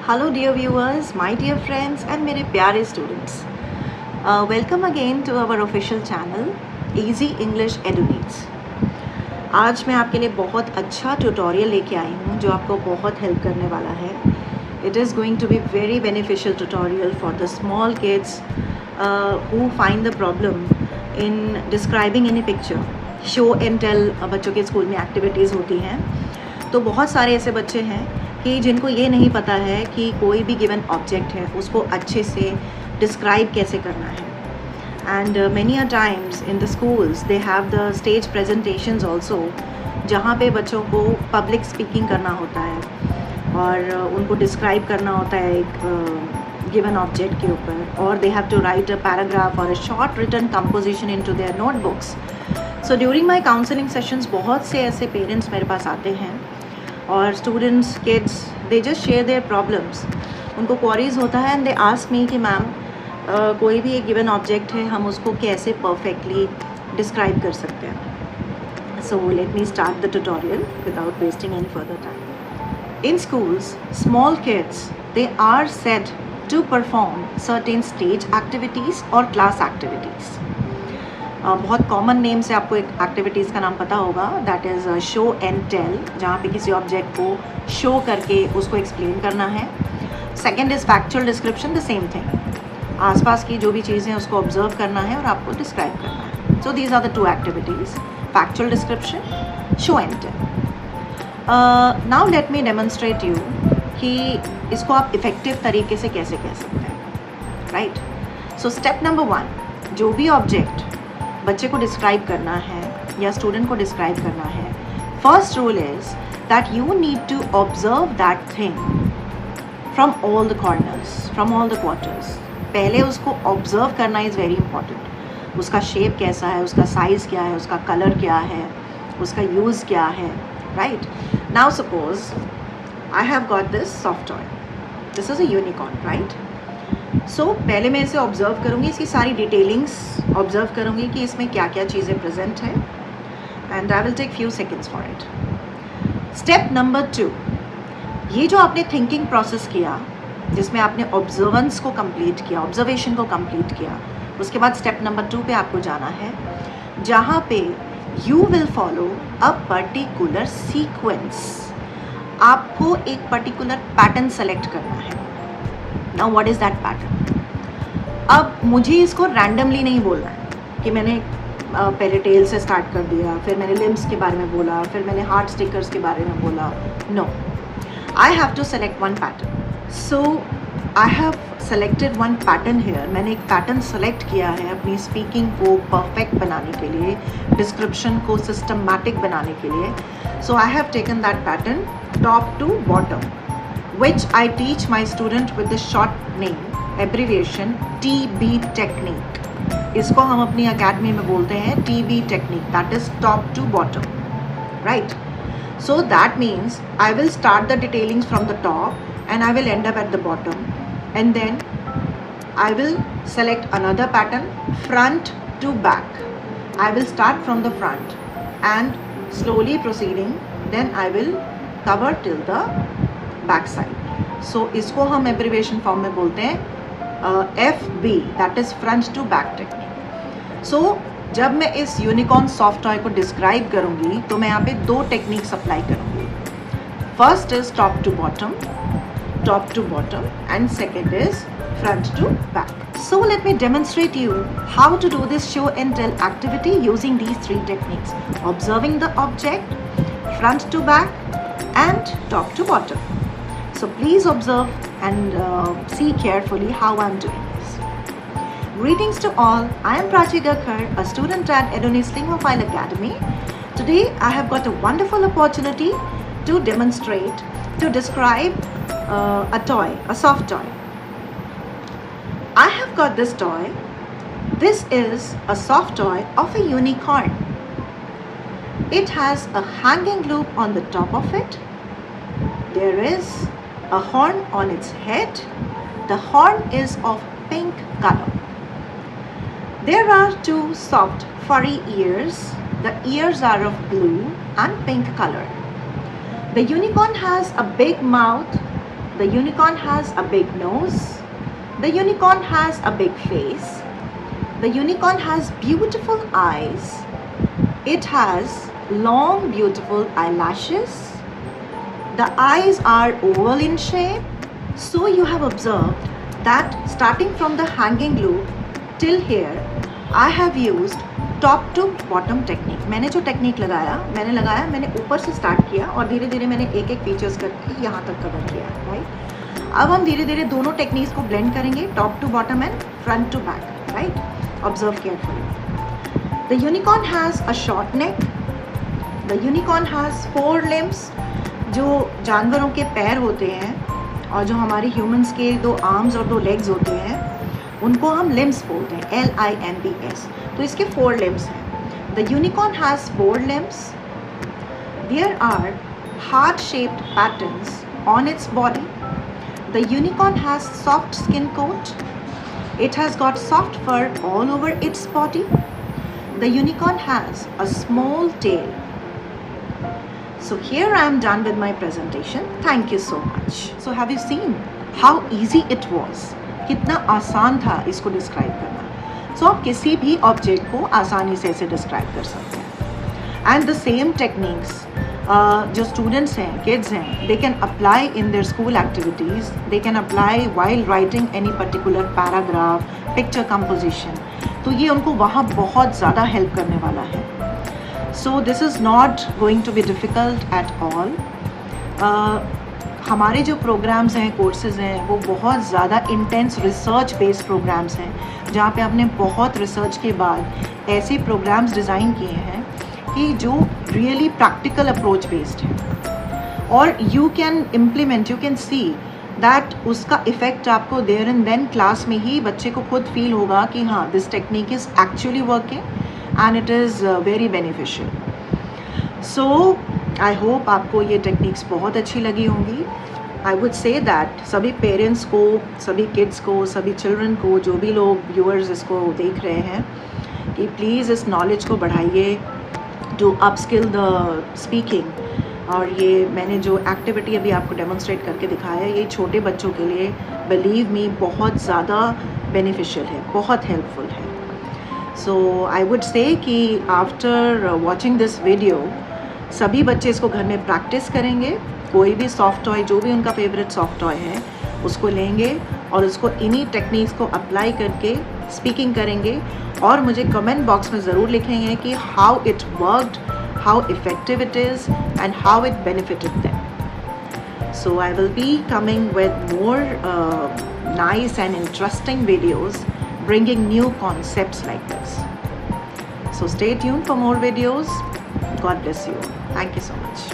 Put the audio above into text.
Hello dear viewers, my dear friends and मेरे प्यारे students. Welcome again to our official channel Easy English Edu Needs. आज मैं आपके लिए बहुत अच्छा ट्यूटोरियल लेके आई हूँ जो आपको बहुत हेल्प करने वाला है. It is going to be very beneficial tutorial for the small kids who find the problem in describing any picture. Show and tell बच्चों के स्कूल में एक्टिविटीज़ होती हैं, तो बहुत सारे ऐसे बच्चे हैं कि जिनको ये नहीं पता है कि कोई भी गिवन ऑब्जेक्ट है उसको अच्छे से डिस्क्राइब कैसे करना है. And many a times in the schools they have the stage presentations also, जहाँ पे बच्चों को पब्लिक स्पीकिंग करना होता है और उनको डिस्क्राइब करना होता है एक गिवन ऑब्जेक्ट के ऊपर, और they have to write a paragraph और a short written composition into their notebooks. So during my counselling sessions बहुत से ऐसे पेरेंट्स मेरे पास आते हैं और students kids they just share their problems. उनको क्वारीज होता है एंड दे आस्क मी कि मैम कोई भी एक गिवन ऑब्जेक्ट है, हम उसको कैसे परफेक्टली डिस्क्राइब कर सकते हैं. So let me start the tutorial without wasting any further time. In schools small kids they are said to perform certain stage activities और क्लास एक्टिविटीज़. बहुत कॉमन नेम से आपको एक एक्टिविटीज़ का नाम पता होगा, that is show and tell, जहाँ पे किसी ऑब्जेक्ट को शो करके उसको एक्सप्लेन करना है. Second is factual description, the same thing. आसपास की जो भी चीज़ें हैं उसको ऑब्जर्व करना है और आपको डिस्क्राइब करना है. So these are the two activities, factual description, show and tell. Now let me demonstrate you कि इसको आप इफ़ेक्टिव तरीके से कैसे कह सकते हैं. राइट. सो स्टेप नंबर 1, जो भी ऑब्जेक्ट बच्चे को डिस्क्राइब करना है या स्टूडेंट को डिस्क्राइब करना है, first rule is that you need to observe that thing from all the corners, from all the quarters. पहले उसको ऑब्जर्व करना इज़ वेरी इंपॉर्टेंट. उसका शेप कैसा है, उसका साइज़ क्या है, उसका कलर क्या है, उसका यूज़ क्या है. Right. Now suppose I have got this soft toy, this is a unicorn. Right. So पहले मैं इसे ऑब्ज़र्व करूँगी, इसकी सारी डिटेलिंग्स ऑब्ज़र्व करूँगी कि इसमें क्या क्या चीज़ें प्रेजेंट हैं, and I will take few seconds for it. Step number 2, ये जो आपने थिंकिंग प्रोसेस किया जिसमें आपने ऑब्जर्वेंस को कंप्लीट किया, ऑब्जर्वेशन को कंप्लीट किया, उसके बाद स्टेप नंबर 2 पे आपको जाना है, जहाँ पे you will follow a particular sequence. आपको एक पर्टिकुलर पैटर्न सेलेक्ट करना है. Now what is that pattern? अब मुझे इसको रैंडमली नहीं बोलना है कि मैंने पहले टेल से स्टार्ट कर दिया, फिर मैंने लिम्स के बारे में बोला, फिर मैंने हार्ट स्टिकर्स के बारे में बोला. No, I have to select one pattern. So I have selected one pattern here. मैंने एक पैटर्न सेलेक्ट किया है अपनी स्पीकिंग को परफेक्ट बनाने के लिए, डिस्क्रिप्शन को सिस्टमैटिक बनाने के लिए. So I have taken that pattern top to bottom, which I teach my student with the short name, abbreviation TB technique. इसको हम अपनी अकेडमी में बोलते हैं TB technique, that is top to bottom. Right. So that means I will start the detailings from the top and I will end up at the bottom, and then I will select another pattern front to back. I will start from the front and slowly proceeding, then I will cover till the back side. So इसको हम abbreviation form में बोलते हैं FB, that is front to back technique. So जब मैं इस unicorn soft toy को describe करूँगी तो मैं यहाँ पे 2 टेक्निक्स अप्लाई करूँगी. First is top to bottom and second is front to back. So let me demonstrate you how to do this show and tell activity using these 3 techniques: observing the object, front to back and top to bottom. So please observe and see carefully how I'm doing this. Greetings to all. I am Prachi Gakkar, a student at Adonis Lingophile Academy. Today I have got a wonderful opportunity to demonstrate, to describe a toy, a soft toy. I have got this toy. This is a soft toy of a unicorn. It has a hanging loop on the top of it. There is a horn on its head. The horn is of pink color. There are 2 soft furry ears. The ears are of blue and pink color. The unicorn has a big mouth The unicorn has a big nose. The unicorn has a big face. The unicorn has beautiful eyes. It has long, beautiful eyelashes. The eyes are oval in shape. So you have observed that starting from the hanging loop till here, I have used top to bottom technique. मैंने जो technique मैंने ऊपर से start किया और धीरे धीरे मैंने एक एक फीचर्स करके यहाँ तक कवर किया, राइट. अब हम धीरे धीरे दोनों टेक्निक्स को ब्लेंड करेंगे, top to bottom and front to back, right. Observe carefully. The unicorn has a short neck. The unicorn has 4 limbs. जो जानवरों के पैर होते हैं और जो हमारे ह्यूमंस के 2 आर्म्स और 2 legs होते हैं, उनको हम लिम्स बोलते हैं, LIMBS. तो इसके 4 limbs हैं. The unicorn has 4 limbs. There are heart-shaped patterns on its body. The unicorn has soft skin coat. It has got soft fur all over its body. The unicorn has a small tail. So here I am done with my presentation. Thank you so much. So have you seen how easy it was? कितना आसान था इसको describe करना. So आप किसी भी object को आसानी से इसे डिस्क्राइब कर सकते हैं. And the same techniques जो स्टूडेंट्स हैं, किड्स हैं, they can apply in their school activities. They can apply while writing any particular paragraph, picture composition. तो ये उनको वहाँ बहुत ज़्यादा हेल्प करने वाला है. So this is not going to be difficult at all. हमारे जो प्रोग्राम्स हैं, कोर्सेज़ हैं, वो बहुत ज़्यादा इंटेंस रिसर्च बेस्ड प्रोग्राम्स हैं, जहाँ पे आपने बहुत रिसर्च के बाद ऐसे प्रोग्राम्स डिज़ाइन किए हैं कि जो रियली प्रैक्टिकल अप्रोच बेस्ड है. और you can implement, you can see that उसका इफ़ेक्ट आपको देयर एंड देन क्लास में ही बच्चे को खुद फील होगा कि हाँ, this technique is actually working and it is very beneficial. So I hope आपको ये टेक्निक्स बहुत अच्छी लगी होंगी. आई वुड से दैट सभी पेरेंट्स को, सभी किड्स को, सभी चिल्ड्रन को, जो भी लोग व्यूअर्स इसको देख रहे हैं, कि प्लीज़ इस नॉलेज को बढ़ाइए टू अपस्किल द स्पीकिंग. और ये मैंने जो एक्टिविटी अभी आपको डेमोन्स्ट्रेट करके दिखाया है, ये छोटे बच्चों के लिए बिलीव मी बहुत ज़्यादा बेनिफिशियल है, बहुत हेल्पफुल है. सो आई वुड से कि आफ्टर वॉचिंग दिस वीडियो सभी बच्चे इसको घर में प्रैक्टिस करेंगे. कोई भी सॉफ्ट टॉय, जो भी उनका फेवरेट सॉफ्ट टॉय है, उसको लेंगे और उसको इन्हीं टेक्निक्स को अप्लाई करके स्पीकिंग करेंगे और मुझे कमेंट बॉक्स में ज़रूर लिखेंगे कि how it worked, how effective it is and how it benefited them. So I will be coming with more nice and interesting videos bringing new concepts like this. So stay tuned for more videos. God bless you. Thank you so much.